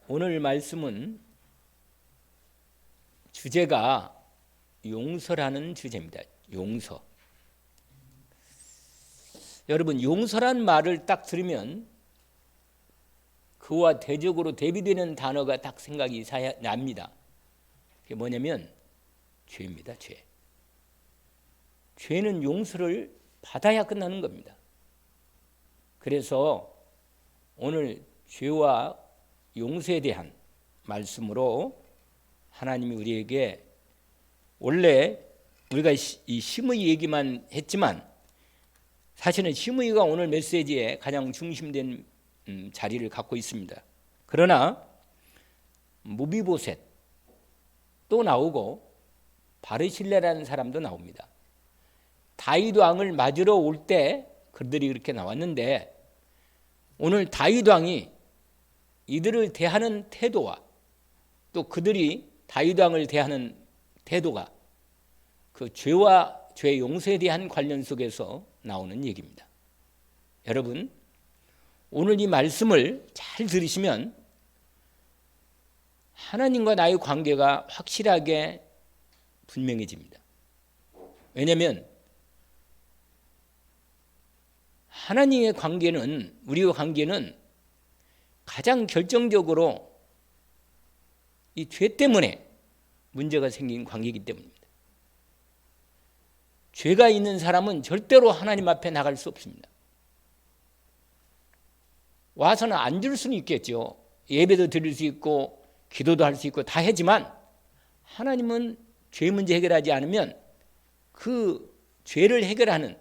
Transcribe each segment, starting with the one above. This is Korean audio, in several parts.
오늘 말씀은 주제가 용서라는 주제입니다. 용서. 여러분, 용서란 말을 딱 들으면 그와 대적으로 대비되는 단어가 딱 생각이 납니다. 그게 뭐냐면 죄입니다. 죄. 죄는 용서를 받아야 끝나는 겁니다. 그래서 오늘 죄와 용서에 대한 말씀으로 하나님이 우리에게, 원래 우리가 이 심의 얘기만 했지만 사실은 심의가 오늘 메시지에 가장 중심된 자리를 갖고 있습니다. 그러나 무비보셋 또 나오고 바르실레라는 사람도 나옵니다. 다윗 왕을 맞으러 올 때 그들이 그렇게 나왔는데, 오늘 다윗 왕이 이들을 대하는 태도와 또 그들이 다윗 왕을 대하는 태도가 그 죄와 죄 용서에 대한 관련 속에서 나오는 얘기입니다. 여러분, 오늘 이 말씀을 잘 들으시면 하나님과 나의 관계가 확실하게 분명해집니다. 왜냐하면 하나님의 관계는, 우리와 관계는 가장 결정적으로 이 죄 때문에 문제가 생긴 관계이기 때문입니다. 죄가 있는 사람은 절대로 하나님 앞에 나갈 수 없습니다. 와서는 앉을 수는 있겠죠. 예배도 드릴 수 있고 기도도 할 수 있고 다 하지만 하나님은 죄 문제 해결하지 않으면 그 죄를 해결하는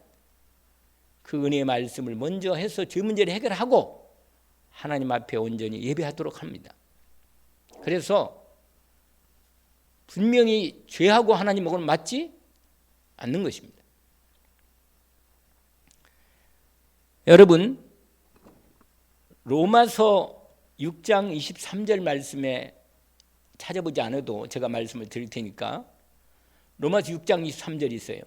그 은혜의 말씀을 먼저 해서 죄 문제를 해결하고 하나님 앞에 온전히 예배하도록 합니다. 그래서 분명히 죄하고 하나님하고는 맞지 않는 것입니다. 여러분, 로마서 6장 23절 말씀에 찾아보지 않아도 제가 말씀을 드릴 테니까, 로마서 6장 23절이 있어요.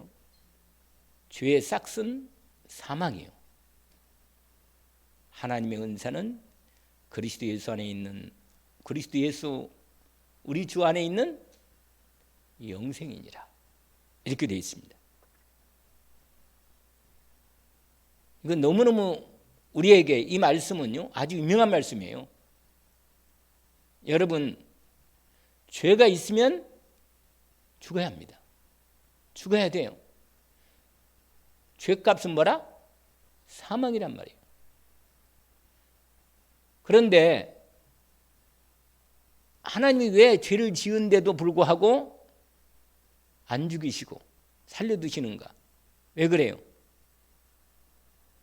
죄의 싹은 사망이에요. 하나님의 은사는 그리스도 예수 안에 있는, 그리스도 예수 우리 주 안에 있는 영생이니라, 이렇게 되어 있습니다. 이건 너무너무 우리에게 이 말씀은요 아주 유명한 말씀이에요. 여러분, 죄가 있으면 죽어야 합니다. 죽어야 돼요. 죄값은 뭐라? 사망이란 말이에요. 그런데 하나님이 왜 죄를 지은데도 불구하고 안 죽이시고 살려두시는가? 왜 그래요?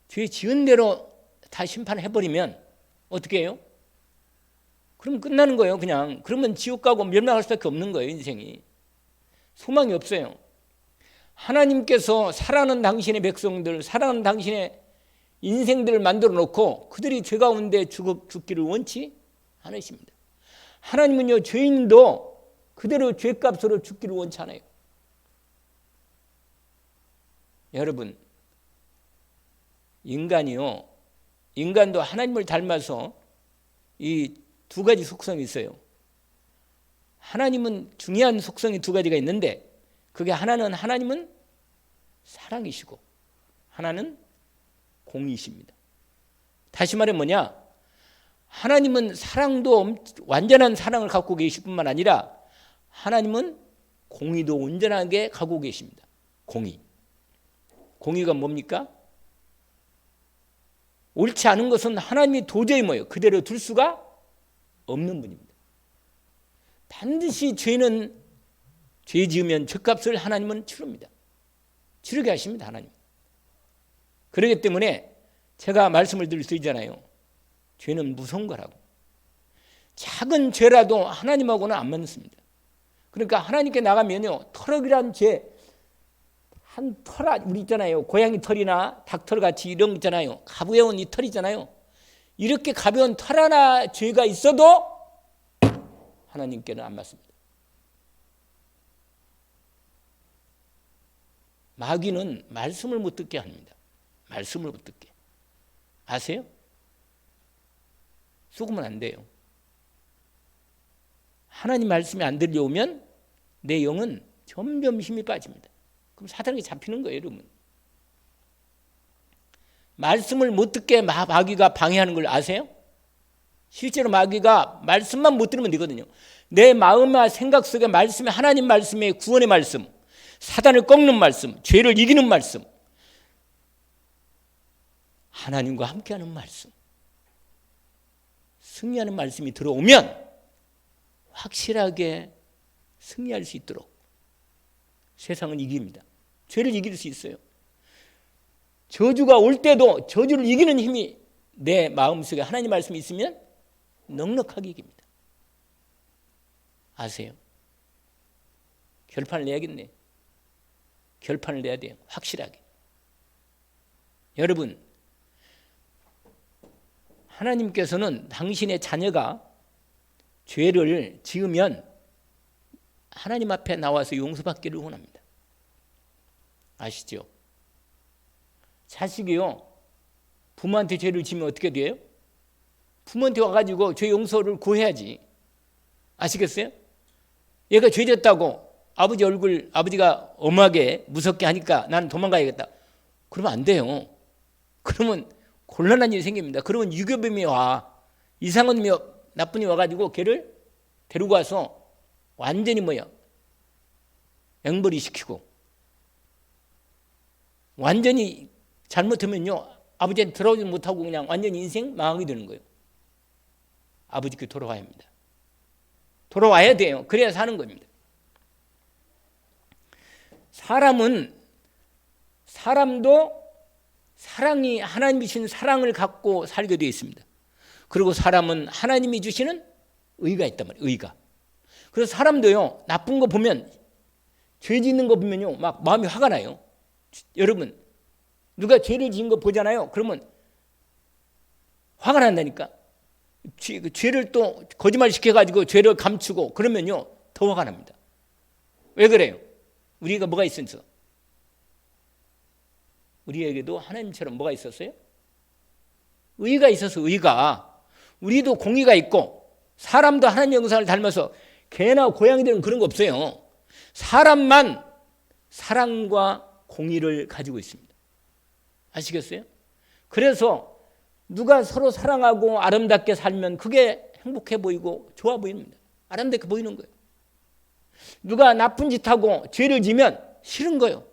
죄 지은 대로 다 심판해버리면 어떻게 해요? 그럼 끝나는 거예요. 그냥. 그러면 지옥 가고 멸망할 수밖에 없는 거예요. 인생이. 소망이 없어요. 하나님께서 사랑하는 당신의 백성들, 사랑하는 당신의 인생들을 만들어 놓고 그들이 죄 가운데 죽기를 원치 않으십니다. 하나님은요, 죄인도 그대로 죄값으로 죽기를 원치 않아요. 여러분, 인간도 하나님을 닮아서 이 두 가지 속성이 있어요. 하나님은 중요한 속성이 두 가지가 있는데, 그게 하나는 하나님은 사랑이시고 하나는 공의이십니다. 다시 말해 뭐냐? 하나님은 사랑도 완전한 사랑을 갖고 계실 뿐만 아니라 하나님은 공의도 온전하게 갖고 계십니다. 공의가 뭡니까? 옳지 않은 것은 하나님이 도저히 그대로 둘 수가 없는 분입니다. 반드시 죄는, 죄 지으면 죄값을 하나님은 치릅니다. 치르게 하십니다. 하나님. 그렇기 때문에 제가 말씀을 드릴 수 있잖아요. 죄는 무서운 거라고. 작은 죄라도 하나님하고는 안 맞습니다. 그러니까 하나님께 나가면요, 털럭이란 죄, 한 털, 우리 있잖아요. 고양이 털이나 닭털 같이 이런 거 있잖아요. 가벼운 이 털 있잖아요. 이렇게 가벼운 털 하나 죄가 있어도 하나님께는 안 맞습니다. 마귀는 말씀을 못 듣게 합니다. 말씀을 못 듣게. 아세요? 속으면 안 돼요. 하나님 말씀이 안 들려오면 내 영은 점점 힘이 빠집니다. 그럼 사단에게 잡히는 거예요, 여러분. 말씀을 못 듣게 마귀가 방해하는 걸 아세요? 실제로 마귀가 말씀만 못 들으면 되거든요. 내 마음과 생각 속에 말씀이 하나님 말씀의 구원의 말씀, 사단을 꺾는 말씀, 죄를 이기는 말씀, 하나님과 함께하는 말씀, 승리하는 말씀이 들어오면 확실하게 승리할 수 있도록 세상은 이깁니다. 죄를 이길 수 있어요. 저주가 올 때도 저주를 이기는 힘이 내 마음속에 하나님 말씀이 있으면 넉넉하게 이깁니다. 아세요? 결판을 내야겠네. 결판을 내야 돼요. 확실하게. 여러분, 하나님께서는 당신의 자녀가 죄를 지으면 하나님 앞에 나와서 용서받기를 원합니다. 아시죠? 자식이요, 부모한테 죄를 지면 어떻게 돼요? 부모한테 와가지고 죄 용서를 구해야지. 아시겠어요? 얘가 죄 졌다고 아버지 얼굴, 아버지가 엄하게 무섭게 하니까 나는 도망가야겠다. 그러면 안 돼요. 그러면 곤란한 일이 생깁니다. 그러면 유교범이 와, 이상한 나쁜 이 와가지고 걔를 데리고 와서 완전히 앵벌이 시키고, 완전히 잘못하면요, 아버지한테 돌아오지 못하고 그냥 완전히 인생 망하게 되는 거예요. 아버지께 돌아와야 합니다. 돌아와야 돼요. 그래야 사는 겁니다. 사람도 사랑이, 하나님이 주신 사랑을 갖고 살게 되어 있습니다. 그리고 사람은 하나님이 주시는 의가 있단 말이에요. 의가. 그래서 사람도요, 나쁜 거 보면, 죄 짓는 거 보면요, 막 마음이 화가 나요. 여러분, 누가 죄를 지은 거 보잖아요. 그러면 화가 난다니까. 죄를 또 거짓말 시켜가지고 죄를 감추고 그러면요, 더 화가 납니다. 왜 그래요? 우리가 뭐가 있어서? 우리에게도 하나님처럼 뭐가 있었어요? 의가 있어서. 의가. 우리도 공의가 있고, 사람도 하나님 영상을 닮아서 개나 고양이들은 그런 거 없어요. 사람만 사랑과 공의를 가지고 있습니다. 아시겠어요? 그래서 누가 서로 사랑하고 아름답게 살면 그게 행복해 보이고 좋아 보입니다. 아름답게 보이는 거예요. 누가 나쁜 짓 하고 죄를 지면 싫은 거예요.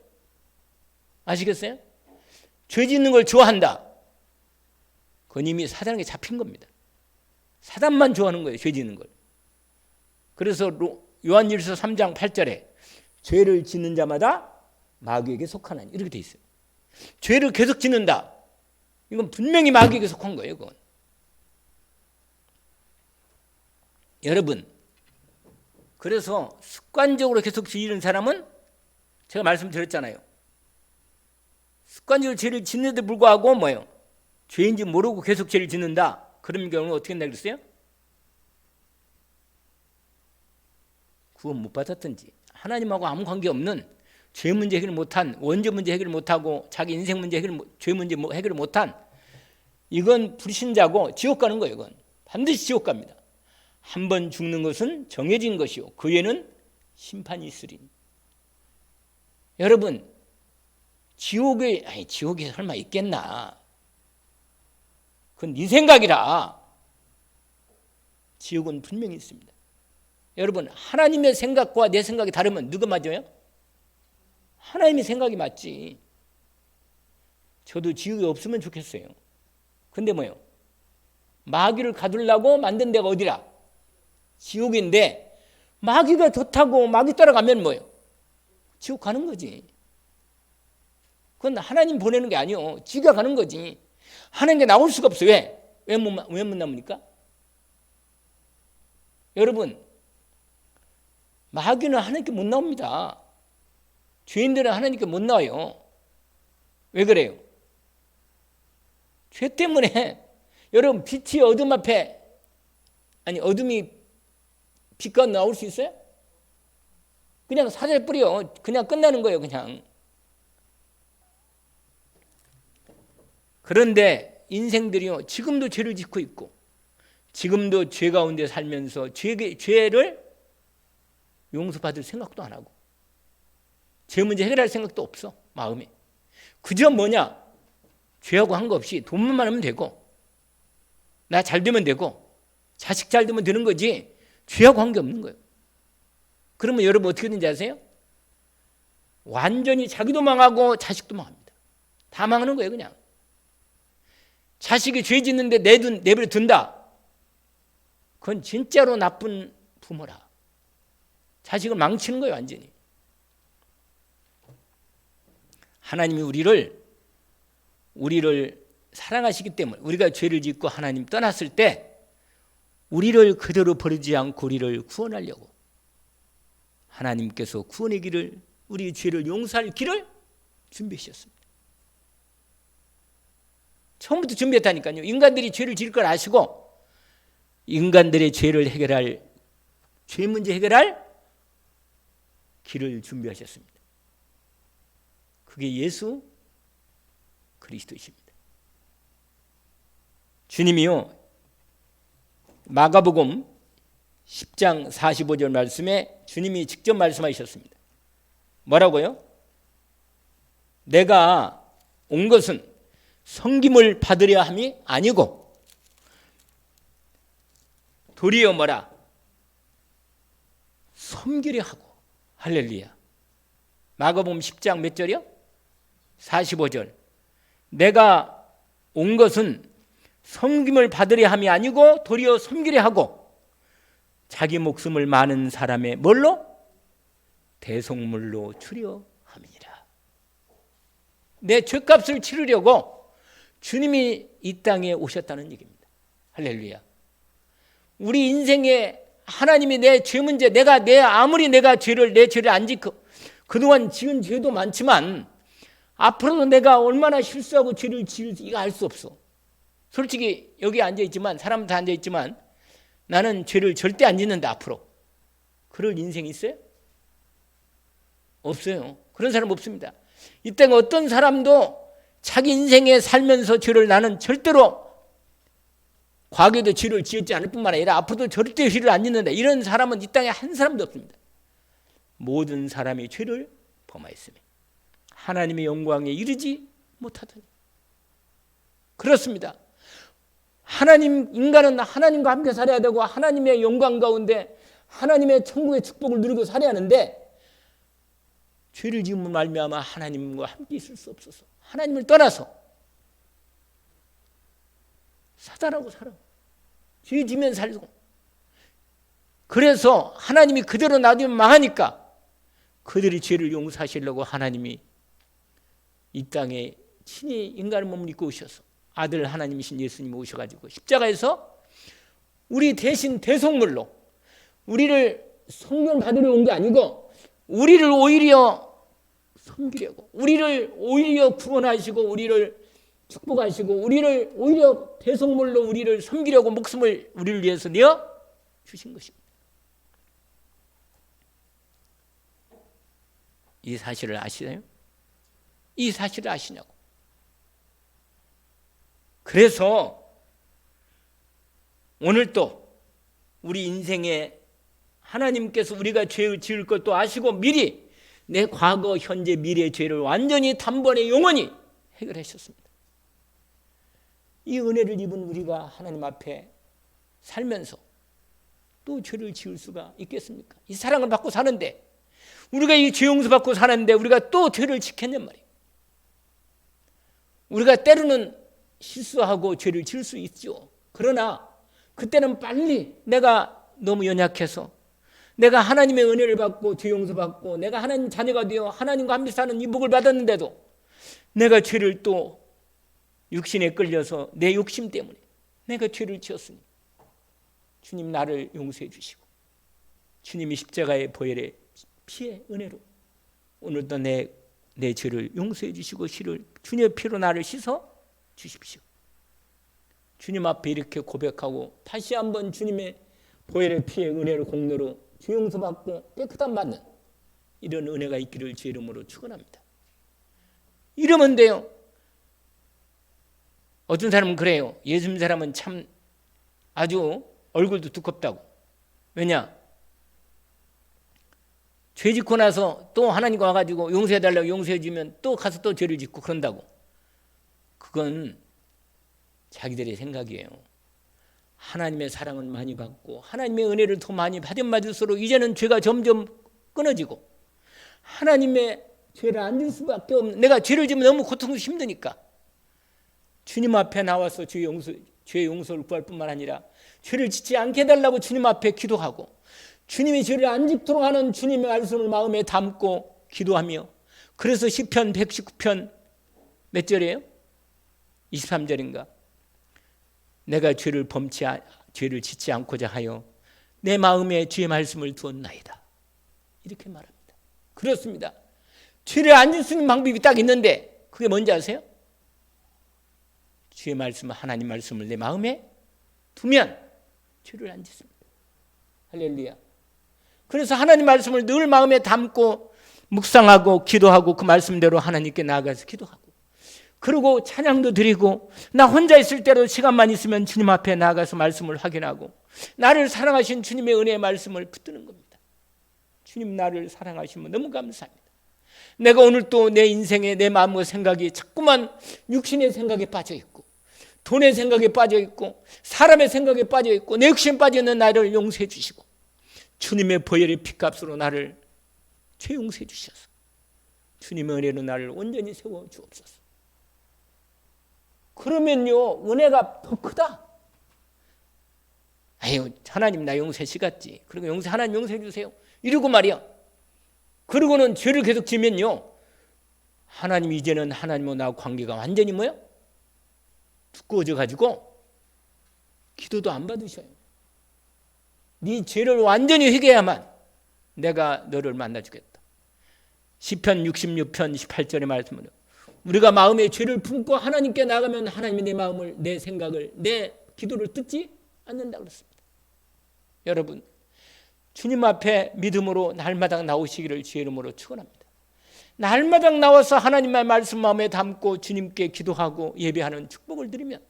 아시겠어요? 죄 짓는 걸 좋아한다. 그건 이미 사단에게 잡힌 겁니다. 사단만 좋아하는 거예요, 죄 짓는 걸. 그래서 요한일서 3장 8절에 죄를 짓는 자마다 마귀에게 속하나니, 이렇게 돼 있어요. 죄를 계속 짓는다. 이건 분명히 마귀에게 속한 거예요, 그건. 여러분, 그래서 습관적으로 계속 지는 사람은 제가 말씀드렸잖아요. 습관적으로 죄를 짓는데 불구하고 죄인지 모르고 계속 죄를 짓는다. 그런 경우는 어떻게 된다 그랬어요? 구원 못 받았든지, 하나님하고 아무 관계없는 죄 문제 해결 못한, 원죄 문제 해결 못하고, 자기 인생 문제 죄 문제 해결 못한, 이건 불신자고 지옥 가는 거예요. 이건 반드시 지옥 갑니다. 한 번 죽는 것은 정해진 것이요, 그 후에는 심판이 있으리. 여러분, 지옥에 설마 있겠나? 그건 네 생각이라. 지옥은 분명히 있습니다. 여러분, 하나님의 생각과 내 생각이 다르면 누가 맞아요? 하나님의 생각이 맞지. 저도 지옥이 없으면 좋겠어요. 근데 마귀를 가두려고 만든 데가 어디라? 지옥인데, 마귀가 좋다고 마귀 따라가면 지옥 가는 거지. 그건 하나님 보내는 게 아니요, 지가 가는 거지. 하나님께 나올 수가 없어요. 왜 못 나옵니까? 여러분, 마귀는 하나님께 못 나옵니다. 죄인들은 하나님께 못 나와요. 왜 그래요? 죄 때문에. 여러분, 빛이 어둠 앞에, 어둠이 빛과 나올 수 있어요? 그냥 사절 뿌려. 그냥 끝나는 거예요, 그냥. 그런데 인생들이요, 지금도 죄를 짓고 있고, 지금도 죄 가운데 살면서 죄를 용서받을 생각도 안 하고 죄 문제 해결할 생각도 없어. 마음에. 그저 뭐냐? 죄하고 한 거 없이 돈만 많으면 되고 나 잘 되면 되고 자식 잘 되면 되는 거지 죄하고 한 게 없는 거예요. 그러면 여러분 어떻게 되는지 아세요? 완전히 자기도 망하고 자식도 망합니다. 다 망하는 거예요. 그냥. 자식이 죄 짓는데 내버려 둔다. 그건 진짜로 나쁜 부모라. 자식을 망치는 거예요. 완전히. 하나님이 우리를 사랑하시기 때문에 우리가 죄를 짓고 하나님 떠났을 때 우리를 그대로 버리지 않고 우리를 구원하려고 하나님께서 구원의 길을 우리 죄를 용서할 길을 준비하셨습니다. 처음부터 준비했다니까요. 인간들이 죄를 지을 걸 아시고 인간들의 죄를 해결할 죄 문제 해결할 길을 준비하셨습니다. 그게 예수 그리스도이십니다. 주님이요 마가복음 10장 45절 말씀에 주님이 직접 말씀하셨습니다. 뭐라고요? 내가 온 것은 섬김을 받으려 함이 아니고 도리어 뭐라? 섬기려 하고. 할렐루야. 마가복음 10장 몇 절이요? 45절. 내가 온 것은 섬김을 받으려 함이 아니고 도리어 섬기려 하고 자기 목숨을 많은 사람의 뭘로? 대속물로 주려 함이니라. 내 죄값을 치르려고 주님이 이 땅에 오셨다는 얘기입니다. 할렐루야. 우리 인생에 하나님이 내 죄 문제, 아무리 내 죄를 안 짓고 그동안 지은 죄도 많지만 앞으로도 내가 얼마나 실수하고 죄를 지을지 이거 알 수 없어. 솔직히 여기 앉아있지만 사람 다 앉아있지만 나는 죄를 절대 안 짓는다 앞으로. 그럴 인생이 있어요? 없어요. 그런 사람 없습니다. 이 땅에 어떤 사람도 자기 인생에 살면서 죄를 나는 절대로 과거에도 죄를 지었지 않을 뿐만 아니라 앞으로도 절대 죄를 안 짓는다. 이런 사람은 이 땅에 한 사람도 없습니다. 모든 사람이 죄를 범하였으며 하나님의 영광에 이르지 못하더니. 그렇습니다. 인간은 하나님과 함께 살아야 되고 하나님의 영광 가운데 하나님의 천국의 축복을 누리고 살아야 하는데 죄를 지으면 말미암아 하나님과 함께 있을 수 없어서 하나님을 떠나서 사단하고 살아. 죄 지면 살고. 그래서 하나님이 그대로 놔두면 망하니까 그들의 죄를 용서하시려고 하나님이 이 땅에 친히 인간의 몸을 입고 오셔서 아들 하나님이신 예수님이 오셔가지고 십자가에서 우리 대신 대속물로 우리를 성령 받으러 온 게 아니고 우리를 오히려 섬기려고 우리를 오히려 구원하시고 우리를 축복하시고 우리를 오히려 대속물로 우리를 섬기려고 목숨을 우리를 위해서 내어 주신 것입니다. 이 사실을 아시나요? 이 사실을 아시냐고. 그래서 오늘 또 우리 인생에 하나님께서 우리가 죄를 지을 것도 아시고 미리 내 과거, 현재, 미래의 죄를 완전히 단번에 영원히 해결하셨습니다. 이 은혜를 입은 우리가 하나님 앞에 살면서 또 죄를 지을 수가 있겠습니까? 이 사랑을 받고 사는데 우리가 이 죄 용서 받고 사는데 우리가 또 죄를 지켰냔 말이에요. 우리가 때로는 실수하고 죄를 지을 수 있죠. 그러나 그때는 빨리 내가 너무 연약해서 내가 하나님의 은혜를 받고 죄 용서 받고 내가 하나님 자녀가 되어 하나님과 함께 사는 이 복을 받았는데도 내가 죄를 또 육신에 끌려서 내 욕심 때문에 내가 죄를 지었으니 주님 나를 용서해 주시고 주님이 십자가의 보혈의 피의 은혜로 오늘도 내 죄를 용서해 주시고 주님의 피로 나를 씻어 주십시오. 주님 앞에 이렇게 고백하고 다시 한번 주님의 보혈의 피의 은혜를 공로로 죄 용서받고 깨끗함 받는 이런 은혜가 있기를 주 이름으로 축원합니다. 이러면 돼요. 어떤 사람은 그래요. 예수 사람은 참 아주 얼굴도 두껍다고. 왜냐? 죄 짓고 나서 또 하나님 와가지고 용서해달라고 용서해주면 또 가서 또 죄를 짓고 그런다고. 그건 자기들의 생각이에요. 하나님의 사랑은 많이 받고 하나님의 은혜를 더 많이 받을수록 이제는 죄가 점점 끊어지고 하나님의 죄를 안 질 수밖에 없는, 내가 죄를 지면 너무 고통스럽고 힘드니까 주님 앞에 나와서 죄 용서를 구할 뿐만 아니라 죄를 짓지 않게 해달라고 주님 앞에 기도하고 주님이 죄를 안 짓도록 하는 주님의 말씀을 마음에 담고 기도하며, 그래서 시편 119편 몇 절이에요? 23절인가? 내가 죄를 짓지 않고자 하여 내 마음에 주의 말씀을 두었나이다. 이렇게 말합니다. 그렇습니다. 죄를 안 짓 수 있는 방법이 딱 있는데 그게 뭔지 아세요? 주의 말씀, 하나님 말씀을 내 마음에 두면 죄를 안 짓습니다. 할렐루야. 그래서 하나님 말씀을 늘 마음에 담고 묵상하고 기도하고 그 말씀대로 하나님께 나아가서 기도하고, 그리고 찬양도 드리고, 나 혼자 있을 때로 시간만 있으면 주님 앞에 나아가서 말씀을 확인하고 나를 사랑하신 주님의 은혜의 말씀을 붙드는 겁니다. 주님 나를 사랑하시면 너무 감사합니다. 내가 오늘 또 내 인생에 내 마음과 생각이 자꾸만 육신의 생각에 빠져 있고 돈의 생각에 빠져 있고 사람의 생각에 빠져 있고 내 욕심에 빠져 있는 나를 용서해 주시고 주님의 보혈의 피값으로 나를 죄 용서해 주셔서 주님의 은혜로 나를 온전히 세워 주옵소서. 그러면요 은혜가 더 크다. 아유 하나님 나 용서해 시갔지, 그리고 하나님 용서해 주세요 이러고 말이야. 그러고는 죄를 계속 지면요 하나님 이제는 하나님과 나하고 관계가 완전히 뭐야? 두꺼워져 가지고 기도도 안 받으셔요. 네 죄를 완전히 회개해야만 내가 너를 만나주겠다. 시편 66편 18절의 말씀은 우리가 마음에 죄를 품고 하나님께 나가면 하나님이 내 마음을, 내 생각을, 내 기도를 듣지 않는다고 그랬습니다. 여러분 주님 앞에 믿음으로 날마다 나오시기를 주의 이름으로 축원합니다. 날마다 나와서 하나님의 말씀 마음에 담고 주님께 기도하고 예배하는 축복을 드리면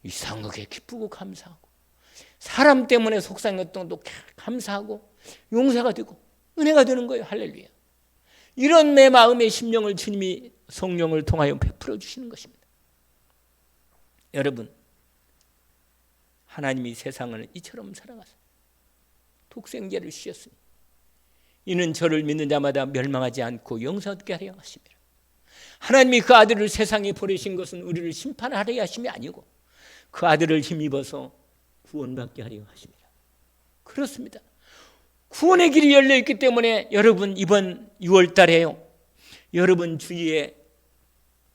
이상하게 기쁘고 감사하고 사람 때문에 속상했던 것도 감사하고 용서가 되고 은혜가 되는 거예요. 할렐루야. 이런 내 마음의 심령을 주님이 성령을 통하여 베풀어 주시는 것입니다. 여러분 하나님이 세상을 이처럼 사랑하사 독생자를 주셨으니 이는 저를 믿는 자마다 멸망하지 않고 영생 얻게 하려 하심이라. 하나님이 그 아들을 세상에 보내신 것은 우리를 심판하려 하심이 아니고 그 아들을 힘입어서 구원받게 하려 하심이라. 그렇습니다. 구원의 길이 열려있기 때문에 여러분 이번 6월 달에요 여러분 주위에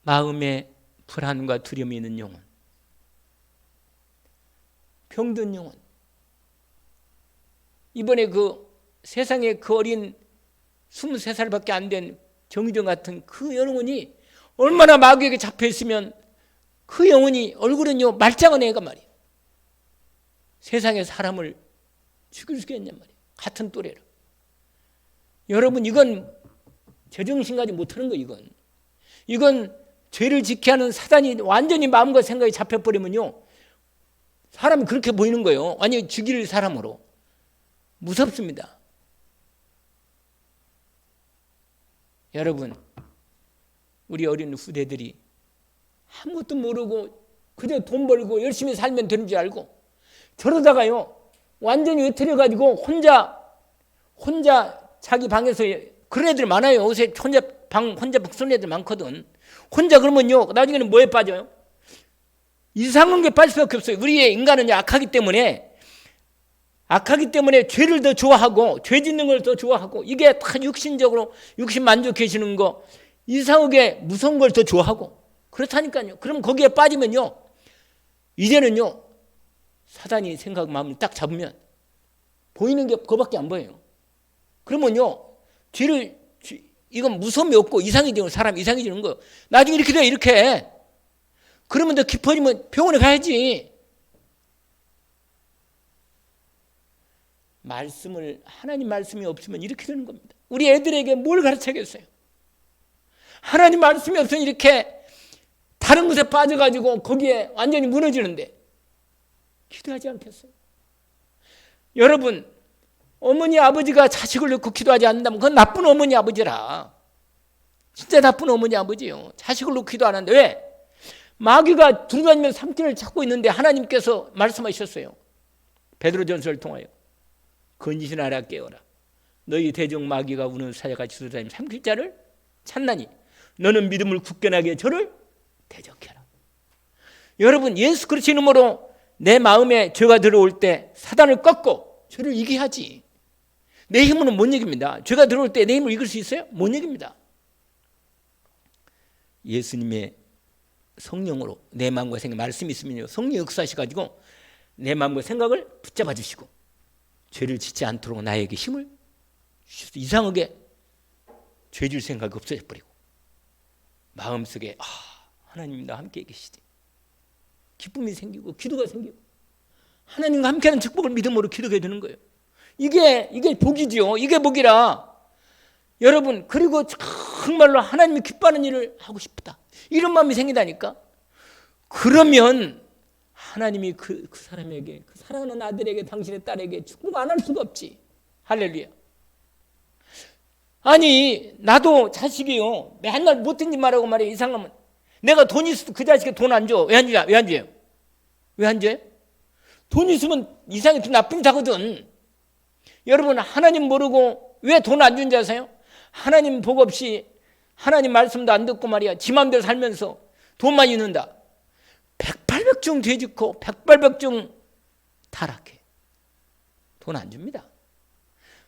마음에 불안과 두려움이 있는 영혼, 병든 영혼, 이번에 그 세상에 그 어린 23살밖에 안 된 정의정 같은 그 영혼이 얼마나 마귀에게 잡혀있으면 그 영혼이 얼굴은요 말짱한 애가 말이에요. 세상에 사람을 죽일 수 있겠냔 말이에요. 같은 또래로. 여러분 이건 제정신 가지 못하는 거예요. 이건 죄를 짓게 하는 사단이 완전히 마음과 생각이 잡혀버리면요 사람이 그렇게 보이는 거예요. 완전히 죽일 사람으로. 무섭습니다. 여러분 우리 어린 후대들이 아무것도 모르고 그저 돈 벌고 열심히 살면 되는 줄 알고 저러다가요 완전히 으트려가지고 혼자 자기 방에서 그런 애들 많아요. 요새 혼자 쓰는 애들 많거든. 혼자 그러면요 나중에는 뭐에 빠져요? 이상한 게 빠질 수밖에 없어요. 우리의 인간은 악하기 때문에 죄를 더 좋아하고 죄 짓는 걸 더 좋아하고 이게 다 육신적으로 육신 만족해지는 거 이상하게 무서운 걸 더 좋아하고 그렇다니까요. 그럼 거기에 빠지면요 이제는요 사단이 생각 마음을 딱 잡으면 보이는 게 그거밖에 안 보여요. 그러면요 이건 무서움이 없고 이상해지는 사람 이상해지는 거예요. 나중에 이렇게 돼 이렇게 그러면 더 깊어지면 병원에 가야지. 하나님 말씀이 없으면 이렇게 되는 겁니다. 우리 애들에게 뭘 가르쳐야겠어요? 하나님 말씀이 없으면 이렇게 다른 것에 빠져가지고 거기에 완전히 무너지는데 기도하지 않겠어요? 여러분 어머니 아버지가 자식을 놓고 기도하지 않는다면 그건 나쁜 어머니 아버지라. 진짜 나쁜 어머니 아버지요. 자식을 놓고 기도 안 하는데 왜? 마귀가 두루다니면서 삼키를 찾고 있는데 하나님께서 말씀하셨어요. 베드로전서를 통하여 건지신하라 깨어라. 너희 대적 마귀가 우는 사자같이 두루다니며 삼킬 자를 찾나니 너는 믿음을 굳건하게 저를 대적해라. 여러분, 예수 그리스도의 이름으로 내 마음에 죄가 들어올 때 사단을 꺾고 죄를 이겨야지. 내 힘으로는 못 이깁니다. 죄가 들어올 때 내 힘을 이길 수 있어요? 못 이깁니다. 예수님의 성령으로 내 마음과 생각, 말씀이 있으면요, 성령이 역사하셔가지고 내 마음과 생각을 붙잡아 주시고 죄를 짓지 않도록 나에게 힘을 주셔서 이상하게 죄질 생각이 없어져 버리고 마음속에 하나님이 나와 함께 계시지. 기쁨이 생기고 기도가 생기고 하나님과 함께하는 축복을 믿음으로 기도하게 되는 거예요. 이게 복이죠. 이게 복이라. 여러분, 그리고 정말로 하나님이 기뻐하는 일을 하고 싶다, 이런 마음이 생긴다니까. 그러면 하나님이 그 사람에게, 그 사랑하는 아들에게, 당신의 딸에게 축복 안 할 수가 없지. 할렐루야. 아니, 나도 자식이요, 맨날 못된 짓 말하고 말이야. 이상하면 내가 돈 있어도 그 자식에 돈 안 줘. 왜 안 줘요? 왜 안 줘요? 돈 있으면 이상하게 좀 나쁜 자거든. 여러분, 하나님 모르고 왜 돈 안 준 줄 아세요? 하나님 복 없이 하나님 말씀도 안 듣고 말이야, 지 맘대로 살면서 돈만 있는다. 백발백중 되짓고 백발백중 타락해. 돈 안 줍니다.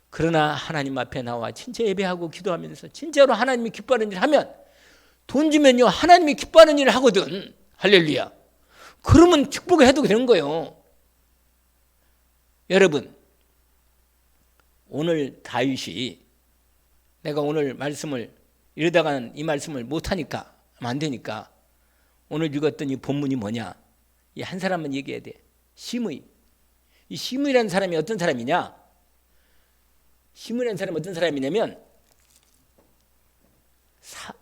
그러나 하나님 앞에 나와 진짜 예배하고 기도하면서 진짜로 하나님이 기뻐하는 일을 하면, 돈 주면요 하나님이 기뻐하는 일을 하거든. 할렐루야. 그러면 축복을 해도 되는 거예요. 여러분, 오늘 다윗이, 내가 오늘 말씀을 이러다가는 이 말씀을 못하니까 안 되니까 오늘 읽었던 이 본문이 뭐냐, 이 한 사람만 얘기해야 돼. 시므이. 이 시므이라는 사람이 어떤 사람이냐, 시므이라는 사람이 어떤 사람이냐면,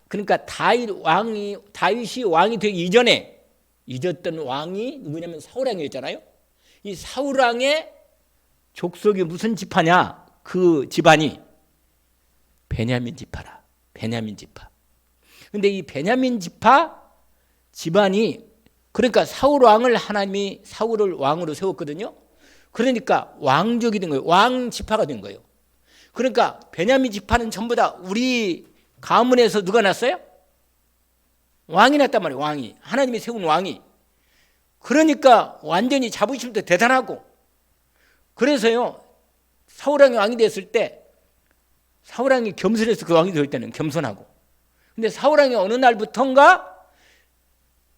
그러니까 다윗이 왕이 되기 이전에 잊었던 왕이 누구냐면 사울왕이었잖아요. 이 사울왕의 족속이 무슨 지파냐, 그 집안이 베냐민 지파라. 베냐민 지파. 근데 이 베냐민 지파 집안이, 그러니까 사울 왕을 하나님이 사울을 왕으로 세웠거든요. 그러니까 왕족이 된 거예요. 왕 지파가 된 거예요. 그러니까 베냐민 지파는 전부 다 우리 가문에서 누가 났어요? 왕이 났단 말이에요. 왕이. 하나님이 세운 왕이. 그러니까 완전히 자부심도 대단하고, 그래서요 사울 왕이 왕이 됐을 때, 사울 왕이 겸손해서 그 왕이 될 때는 겸손하고, 근데 사울 왕이 어느 날부턴가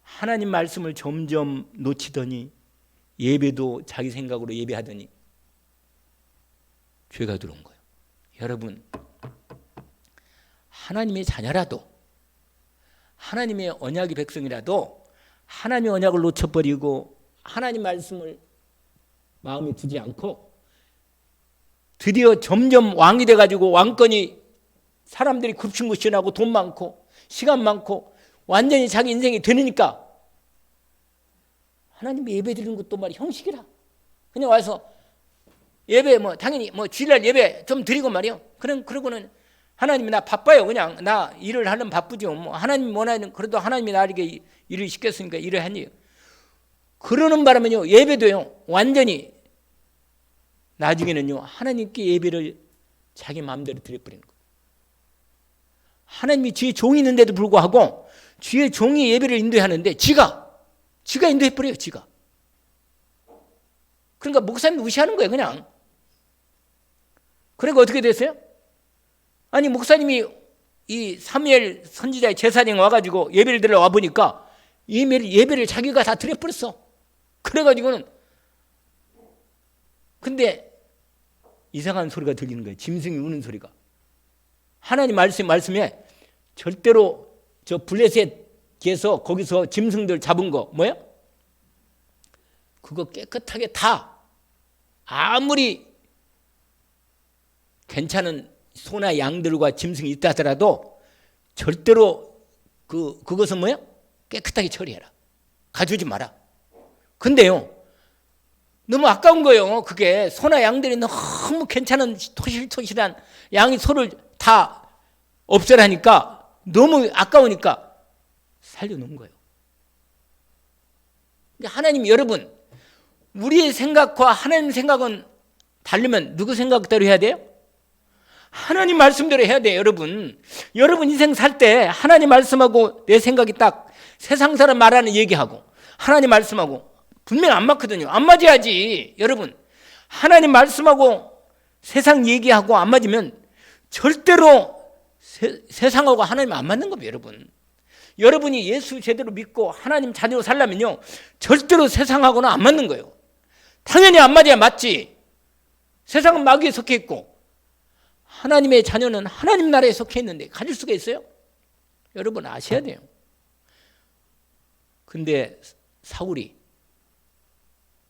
하나님 말씀을 점점 놓치더니 예배도 자기 생각으로 예배하더니 죄가 들어온 거예요. 여러분, 하나님의 자녀라도, 하나님의 언약의 백성이라도 하나님의 언약을 놓쳐버리고 하나님 말씀을 마음에 두지 않고 드디어 점점 왕이 돼가지고 왕권이, 사람들이 굽신굽신하고 돈 많고 시간 많고 완전히 자기 인생이 되니까 하나님 예배 드리는 것도 말이 형식이라. 그냥 와서 예배 당연히 주일날 예배 좀 드리고 말이요. 그러고는 하나님이 나 바빠요. 그냥 나 일을 하려면 바쁘죠. 하나님이 원하는, 그래도 하나님이 나에게 일을 시켰으니까 일을 하니요. 그러는 바람에요 예배도요 완전히 나중에는요 하나님께 예배를 자기 마음대로 드려버리는 거예요. 하나님이 주의 종이 있는데도 불구하고 주의 종이 예배를 인도하는데 지가 인도해버려요. 지가. 그러니까 목사님 무시하는 거예요. 그냥. 그러니까 어떻게 됐어요? 아니, 목사님이 이 사무엘 선지자의 제사장에 와가지고 예배를 드리러 와보니까 예배를 자기가 다 드려버렸어. 그래가지고는, 근데 이상한 소리가 들리는 거예요. 짐승이 우는 소리가. 하나님 말씀에 절대로 저 블레셋에서 거기서 짐승들 잡은 거 뭐예요? 그거 깨끗하게 다, 아무리 괜찮은 소나 양들과 짐승이 있다 하더라도 절대로 그것은 뭐예요? 깨끗하게 처리해라. 가져오지 마라. 근데요 너무 아까운 거예요. 그게 소나 양들이 너무 괜찮은 토실토실한 양이 소를 다 없애라니까 너무 아까우니까 살려놓은 거예요. 하나님, 여러분, 우리의 생각과 하나님 생각은 다르면 누구 생각대로 해야 돼요? 하나님 말씀대로 해야 돼요. 여러분 인생 살 때 하나님 말씀하고 내 생각이 딱 세상 사람 말하는 얘기하고 하나님 말씀하고 분명 안 맞거든요. 안 맞아야지. 여러분, 하나님 말씀하고 세상 얘기하고 안 맞으면 절대로 세상하고 하나님 안 맞는 겁니다. 여러분이 예수 제대로 믿고 하나님 자녀로 살려면요, 절대로 세상하고는 안 맞는 거예요. 당연히 안 맞아야 맞지. 세상은 마귀에 속해 있고 하나님의 자녀는 하나님 나라에 속해 있는데 가질 수가 있어요? 여러분 아셔야 돼요. 근데 사울이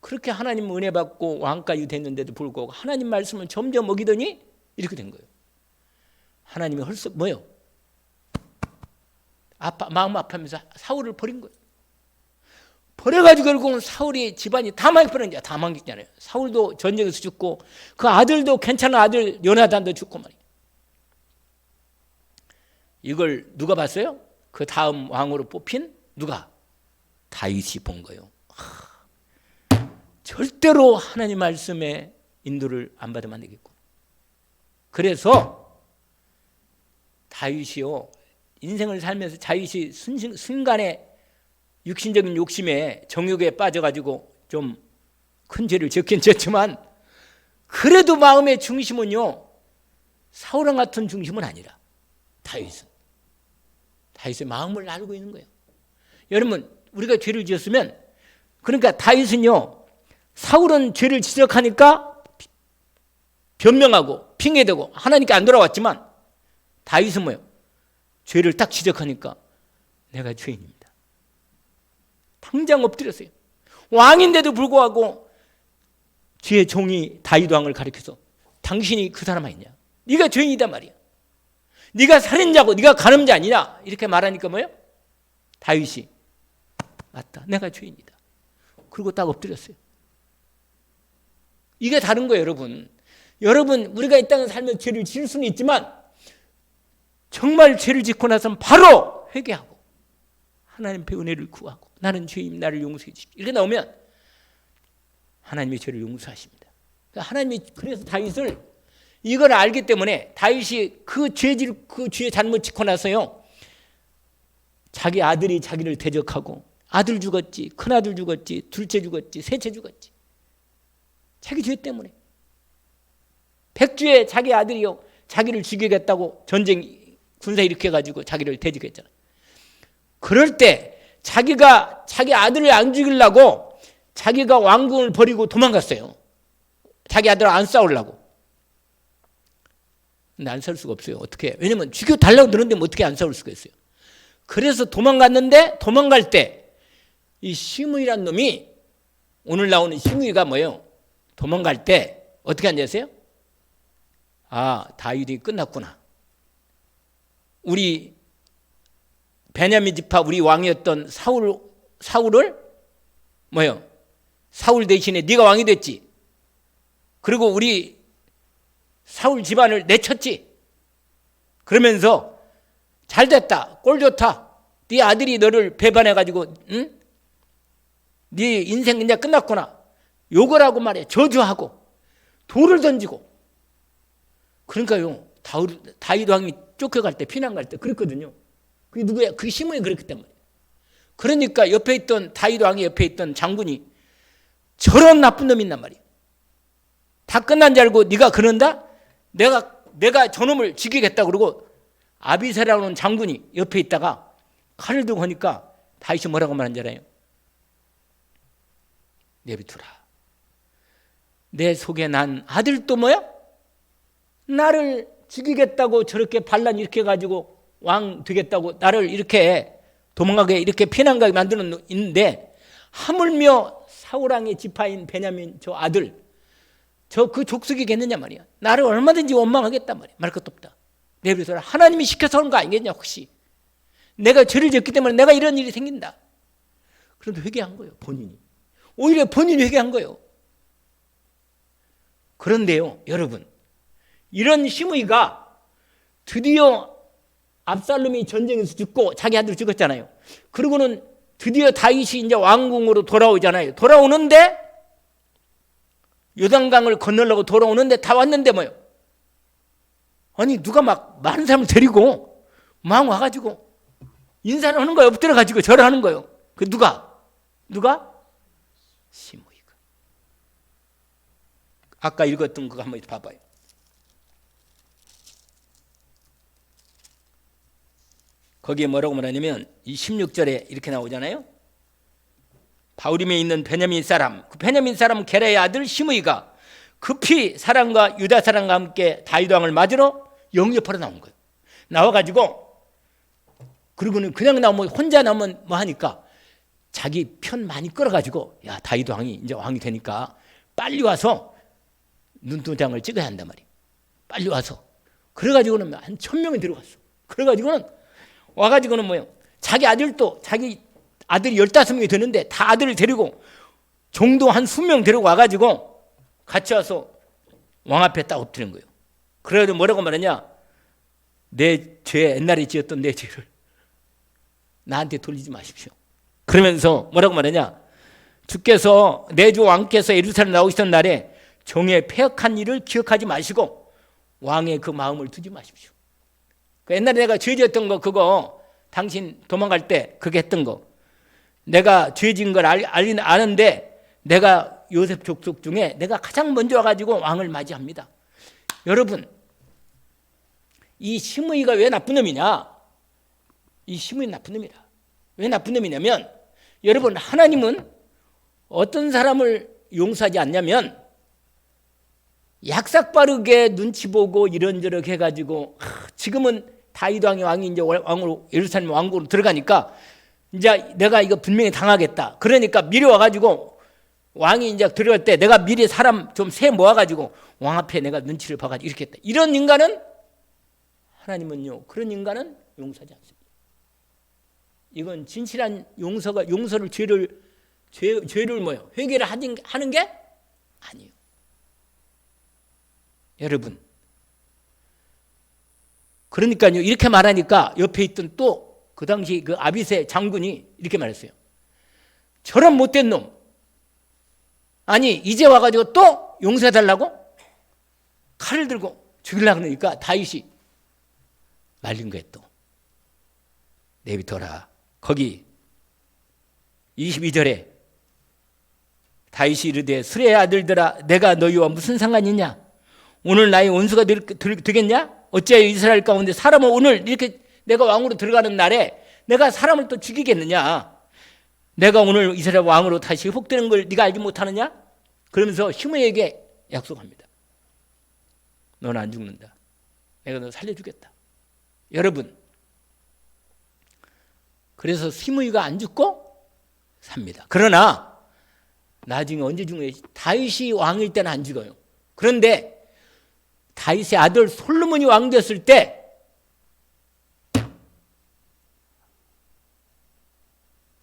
그렇게 하나님 은혜 받고 왕까지 됐는데도 불구하고 하나님 말씀을 점점 어기더니 이렇게 된 거예요. 하나님이 헐썩 뭐요? 마음 아파하면서 사울을 버린 거예요. 버려가지고 결국은 사울이 집안이 다 망해버렸냐. 다 망했잖아요. 사울도 전쟁에서 죽고 그 아들도 괜찮은 아들 요나단도 죽고 말이에요. 이걸 누가 봤어요? 그 다음 왕으로 뽑힌 누가? 다윗이 본 거예요. 절대로 하나님 말씀에 인도를 안 받으면 안 되겠고. 그래서 다윗이요, 인생을 살면서 다윗이 순간에 육신적인 욕심에 정욕에 빠져가지고 좀 큰 죄를 짓긴 졌지만 그래도 마음의 중심은요, 사울왕 같은 중심은 아니라 다윗의 마음을 알고 있는 거예요. 여러분, 우리가 죄를 지었으면, 그러니까 다윗은요, 사울은 죄를 지적하니까 변명하고 핑계대고 하나님께 안 돌아왔지만 다윗은 뭐예요? 죄를 딱 지적하니까 내가 죄인입니다. 당장 엎드렸어요. 왕인데도 불구하고 주의 종이 다윗 왕을 가리켜서 당신이 그 사람 아니냐? 네가 죄인이단 말이야. 네가 살인자고 네가 간음자 아니냐? 이렇게 말하니까 뭐예요? 다윗이 맞다, 내가 죄인이다. 그리고 딱 엎드렸어요. 이게 다른 거예요. 여러분, 우리가 이 땅에 살면 죄를 지을 수는 있지만 정말 죄를 짓고 나서는 바로 회개하고 하나님의 은혜를 구하고 나는 죄인, 나를 용서해 주십시오. 이렇게 나오면 하나님이 죄를 용서하십니다. 하나님이 그래서 다윗을 이걸 알기 때문에 다윗이 그 죄 잘못 짓고 나서요, 자기 아들이 자기를 대적하고 아들 죽었지, 큰아들 죽었지, 둘째 죽었지, 셋째 죽었지. 자기 죄 때문에. 백주에 자기 아들이요, 자기를 죽이겠다고 전쟁 군사 일으켜가지고 자기를 대적했잖아요. 그럴 때 자기가 자기 아들을 안 죽이려고 자기가 왕궁을 버리고 도망갔어요. 자기 아들을 안 싸우려고. 근데 안 싸울 수가 없어요. 어떻게? 왜냐면 죽여달라고 그러는데 어떻게 안 싸울 수가 있어요. 그래서 도망갔는데, 도망갈 때 이 시므이란 놈이, 오늘 나오는 시므이가 뭐예요? 도망갈 때 어떻게 앉으세요? 아, 다윗이 끝났구나. 우리 베냐민 지파 우리 왕이었던 사울을 뭐예요? 사울 대신에 네가 왕이 됐지. 그리고 우리 사울 집안을 내쳤지. 그러면서 잘됐다, 꼴 좋다, 네 아들이 너를 배반해가지고 응? 네 인생 이제 끝났구나, 욕을 하고 말이야. 저주하고 돌을 던지고. 그러니까요, 다윗 왕이 쫓겨갈 때, 피난 갈 때 그랬거든요. 그게 누구야? 그게 시므이 그랬기 때문에. 그러니까 옆에 있던 다윗 왕이 옆에 있던 장군이 저런 나쁜 놈이 있단 말이에요. 다 끝난 줄 알고 네가 그런다? 내가 저놈을 죽이겠다 그러고 아비새라는 장군이 옆에 있다가 칼을 들고 하니까 다윗이 뭐라고 말한 줄 알아요? 내비두라. 내 속에 난 아들도 뭐야? 나를 죽이겠다고 저렇게 반란 일으켜가지고 왕 되겠다고 나를 이렇게 도망가게, 이렇게 피난가게 만드는 있는데, 하물며 사울왕의 지파인 베냐민 저 아들, 저 그 족속이겠느냐 말이야. 나를 얼마든지 원망하겠단 말이야. 말 것도 없다. 내비두라. 하나님이 시켜서 하는 거 아니겠냐 혹시. 내가 죄를 졌기 때문에 내가 이런 일이 생긴다. 그런데 회개한 거예요. 본인이. 오히려 본인이 회개한 거예요. 그런데요, 여러분, 이런 시므이가 드디어 압살롬이 전쟁에서 죽고 자기 아들 죽었잖아요. 그러고는 드디어 다윗이 이제 왕궁으로 돌아오잖아요. 돌아오는데 요단강을 건너려고 돌아오는데 다 왔는데 뭐요? 아니 누가 막 많은 사람을 데리고 막 와가지고 인사를 하는 거예요. 엎드려가지고 절을 하는 거예요. 그 누가? 시므이가. 아까 읽었던 그거 한번 봐봐요. 거기에 뭐라고 말하냐면 이 16절에 이렇게 나오잖아요. 바후림에 있는 베냐민 사람, 그 베냐민 사람 게라의 아들 시므이가 급히 사람과 유다 사람과 함께 다윗 왕을 맞으러 영접하러 나온 거예요. 나와가지고 그리고는 그냥 나오면 혼자 나오면 뭐 하니까 자기 편 많이 끌어가지고 야 다윗 왕이 이제 왕이 되니까 빨리 와서 눈도장을 찍어야 한단 말이에요. 빨리 와서. 그래가지고는 한 1000명이 들어갔어. 그래가지고는 와가지고는 뭐예요? 자기 아들도 자기 아들이 15명이 되는데 다 아들을 데리고 종도 한 20명 데리고 와가지고 같이 와서 왕 앞에 딱 엎드린 거예요. 그래가지고 뭐라고 말하냐? 내 죄, 옛날에 지었던 내 죄를 나한테 돌리지 마십시오. 그러면서 뭐라고 말하냐? 주께서 내 주 왕께서 예루살렘 나오시던 날에 종의 패역한 일을 기억하지 마시고 왕의 그 마음을 두지 마십시오. 옛날에 내가 죄 지었던 거 그거 당신 도망갈 때 그게 했던 거 내가 죄 지은 걸 아는데 내가 요셉 족속 중에 내가 가장 먼저 와가지고 왕을 맞이합니다. 여러분 이 시므이가 왜 나쁜 놈이냐? 이 시므이 나쁜 놈이라. 왜 나쁜 놈이냐면 여러분 하나님은 어떤 사람을 용서하지 않냐면 약삭빠르게 눈치 보고 이런저런 해가지고 지금은 다윗 왕이 이제 왕으로 예루살렘 왕국으로 들어가니까 이제 내가 이거 분명히 당하겠다. 그러니까 미리 와가지고 왕이 이제 들어갈 때 내가 미리 사람 좀 세 모아가지고 왕 앞에 내가 눈치를 봐가지고 이렇게 했다. 이런 인간은 하나님은요 그런 인간은 용서하지 않습니다. 이건 진실한 용서를 죄를 뭐요? 회개를 하는 게 아니에요. 여러분 그러니까요 이렇게 말하니까 옆에 있던 또 그 당시 그 아비새 장군이 이렇게 말했어요. 저런 못된 놈 아니 이제 와가지고 또 용서해달라고 칼을 들고 죽이려고 그러니까 다윗이 말린 거예요. 또 내비둬라. 거기 22절에 다윗이 이르되 수레의 아들들아 내가 너희와 무슨 상관이 있냐? 오늘 나의 원수가 되겠냐? 어찌하여 이스라엘 가운데 사람을 오늘 이렇게 내가 왕으로 들어가는 날에 내가 사람을 또 죽이겠느냐? 내가 오늘 이스라엘 왕으로 다시 회복되는 걸 네가 알지 못하느냐? 그러면서 시므이에게 약속합니다. 너는 안 죽는다. 내가 너 살려주겠다. 여러분 그래서 시므이가 안 죽고 삽니다. 그러나 나중에 언제 죽어요? 다윗이 왕일 때는 안 죽어요. 그런데 다윗의 아들 솔로몬이 왕 됐을 때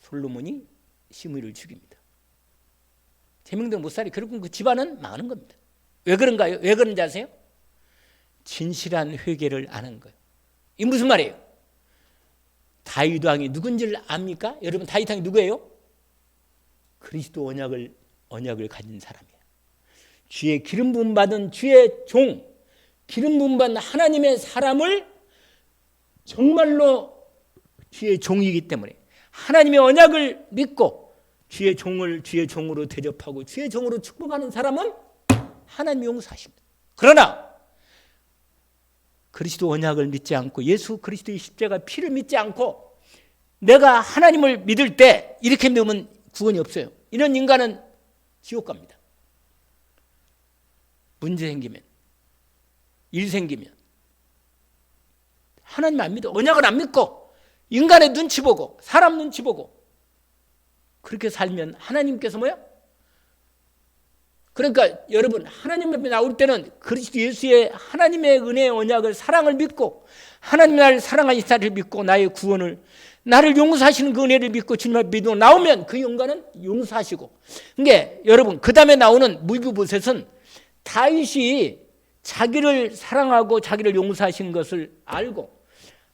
솔로몬이 시므이를 죽입니다. 제명된 못살이 결국 그 집안은 망하는 겁니다. 왜 그런가요? 왜 그런지 아세요? 진실한 회개를 안 한 거예요. 이 무슨 말이에요? 다윗 왕이 누군지를 압니까? 여러분 다윗 왕이 누구예요? 그리스도 언약을 가진 사람이에요. 주의 기름 부음 받은 주의 종, 기름 부음 받은 하나님의 사람을 정말로 주의 종이기 때문에 하나님의 언약을 믿고 주의 종을 주의 종으로 대접하고 주의 종으로 축복하는 사람은 하나님이 용서하십니다. 그러나 그리스도 언약을 믿지 않고 예수 그리스도의 십자가 피를 믿지 않고 내가 하나님을 믿을 때 이렇게 믿으면 구원이 없어요. 이런 인간은 지옥 갑니다. 문제 생기면, 일 생기면 하나님 안 믿어. 언약을 안 믿고 인간의 눈치 보고 사람 눈치 보고 그렇게 살면 하나님께서 뭐야? 그러니까 여러분 하나님 앞에 나올 때는 그리스도 예수의 하나님의 은혜의 언약을 사랑을 믿고 하나님 나를 사랑하는 사를 믿고 나의 구원을 나를 용서하시는 그 은혜를 믿고 주님을 믿고 나오면 그 인간은 용서하시고. 그러니까 여러분 그 다음에 나오는 무비보셋은 다윗이 자기를 사랑하고 자기를 용서하신 것을 알고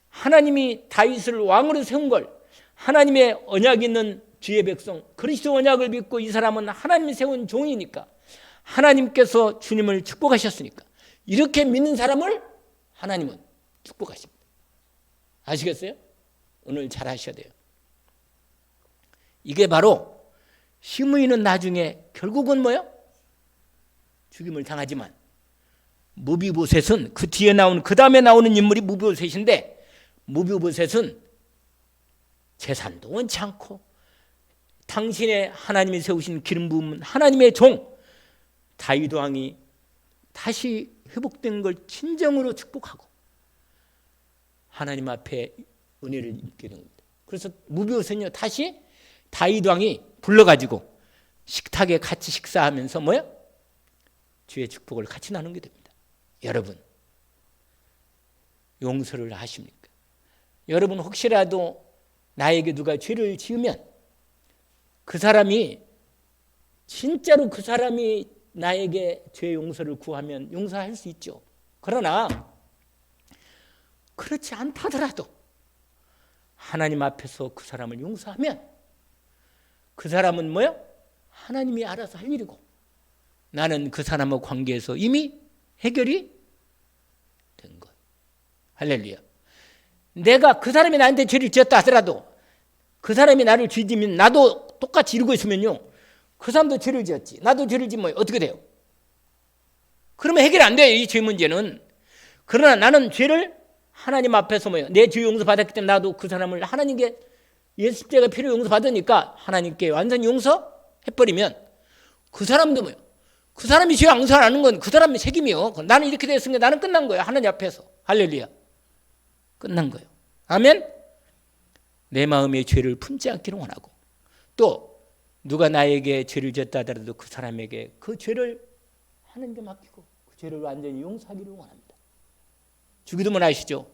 하나님이 다윗을 왕으로 세운 걸, 하나님의 언약이 있는 주의 백성 그리스도 언약을 믿고 이 사람은 하나님이 세운 종이니까, 하나님께서 주님을 축복하셨으니까 이렇게 믿는 사람을 하나님은 축복하십니다. 아시겠어요? 오늘 잘 하셔야 돼요. 이게 바로 시므이는 나중에 결국은 뭐요? 죽임을 당하지만 무비보셋은 그 뒤에 나오는, 그 다음에 나오는 인물이 무비보셋인데, 무비보셋은 재산도 원치 않고 당신의 하나님이 세우신 기름 부은 하나님의 종 다윗 왕이 다시 회복된 걸 진정으로 축복하고 하나님 앞에 은혜를 입게 된 겁니다. 그래서 무비보셋은요 다시 다윗 왕이 불러가지고 식탁에 같이 식사하면서 뭐야? 주의 축복을 같이 나누게 됩니다. 여러분, 용서를 하십니까? 여러분 혹시라도 나에게 누가 죄를 지으면 그 사람이 진짜로 그 사람이 나에게 죄 용서를 구하면 용서할 수 있죠. 그러나 그렇지 않다더라도 하나님 앞에서 그 사람을 용서하면 그 사람은 뭐야? 하나님이 알아서 할 일이고 나는 그 사람과 관계에서 이미 해결이 된 거예요. 할렐루야. 내가 그 사람이 나한테 죄를 지었다 하더라도 그 사람이 나를 죄 지면 나도 똑같이 이루고 있으면요, 그 사람도 죄를 지었지, 나도 죄를 지면 어떻게 돼요? 그러면 해결 안 돼요, 이 죄 문제는. 그러나 나는 죄를 하나님 앞에서 뭐예요? 내 죄 용서 받았기 때문에 나도 그 사람을 하나님께 예수 십자가 피로 용서 받으니까 하나님께 완전히 용서해버리면 그 사람도 뭐예요? 그 사람이 죄 용서 안 하는 건 그 사람의 책임이요. 나는 이렇게 됐으니까 나는 끝난 거예요. 하나님 앞에서. 할렐루야. 끝난 거예요. 아멘. 내 마음의 죄를 품지 않기를 원하고, 또 누가 나에게 죄를 지었다 하더라도 그 사람에게 그 죄를 하나님께 맡기고 그 죄를 완전히 용서하기를 원합니다. 주기도문 아시죠?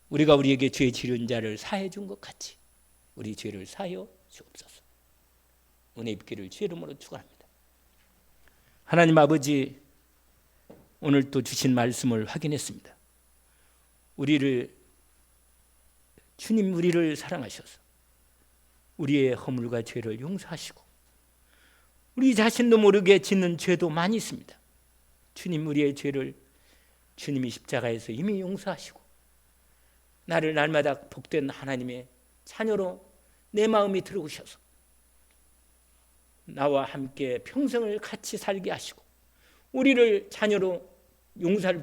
우리가 우리에게 죄 지은 자를 사해 준 것 같이 우리 죄를 사하여 주옵소서. 은혜 입기를 주의 이름으로 축원합니다. 하나님 아버지, 오늘 또 주신 말씀을 확인했습니다. 주님 우리를 사랑하셔서 우리의 허물과 죄를 용서하시고 우리 자신도 모르게 짓는 죄도 많이 있습니다. 주님 우리의 죄를 주님이 십자가에서 이미 용서하시고 나를 날마다 복된 하나님의 자녀로 내 마음이 들어오셔서 나와 함께 평생을 같이 살게 하시고 우리를 자녀로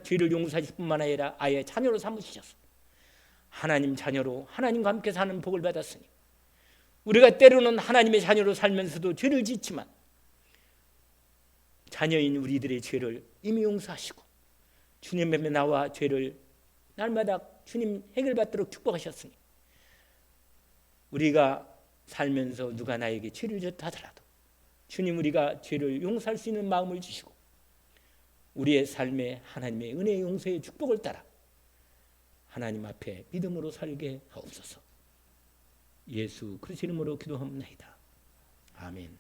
죄를 용서하실 뿐만 아니라 아예 자녀로 삼으시셔서 하나님 자녀로 하나님과 함께 사는 복을 받았으니 우리가 때로는 하나님의 자녀로 살면서도 죄를 짓지만 자녀인 우리들의 죄를 이미 용서하시고 주님 앞에 나와 죄를 날마다 주님 해결받도록 축복하셨으니 우리가 살면서 누가 나에게 죄를 졌다 하더라도 주님 우리가 죄를 용서할 수 있는 마음을 주시고 우리의 삶에 하나님의 은혜의 용서의 축복을 따라 하나님 앞에 믿음으로 살게 하옵소서. 예수 그리스도 이름으로 기도합니다. 아멘.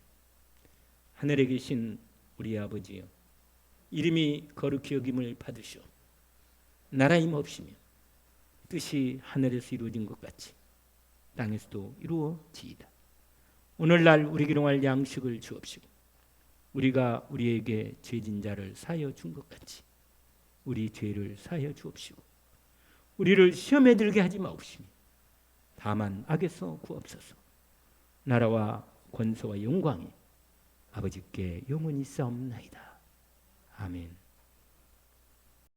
하늘에 계신 우리 아버지여, 이름이 거룩히 여김을 받으시오. 나라임 없이며 뜻이 하늘에서 이루어진 것 같이 땅에서도 이루어지이다. 오늘날 우리에게 일용할 양식을 주옵시고 우리가 우리에게 죄진 자를 사하여 준 것 같이 우리 죄를 사하여 주옵시고 우리를 시험에 들게 하지 마옵시며 다만 악에서 구옵소서. 나라와 권세와 영광이 아버지께 영원히 있사옵나이다. 아멘.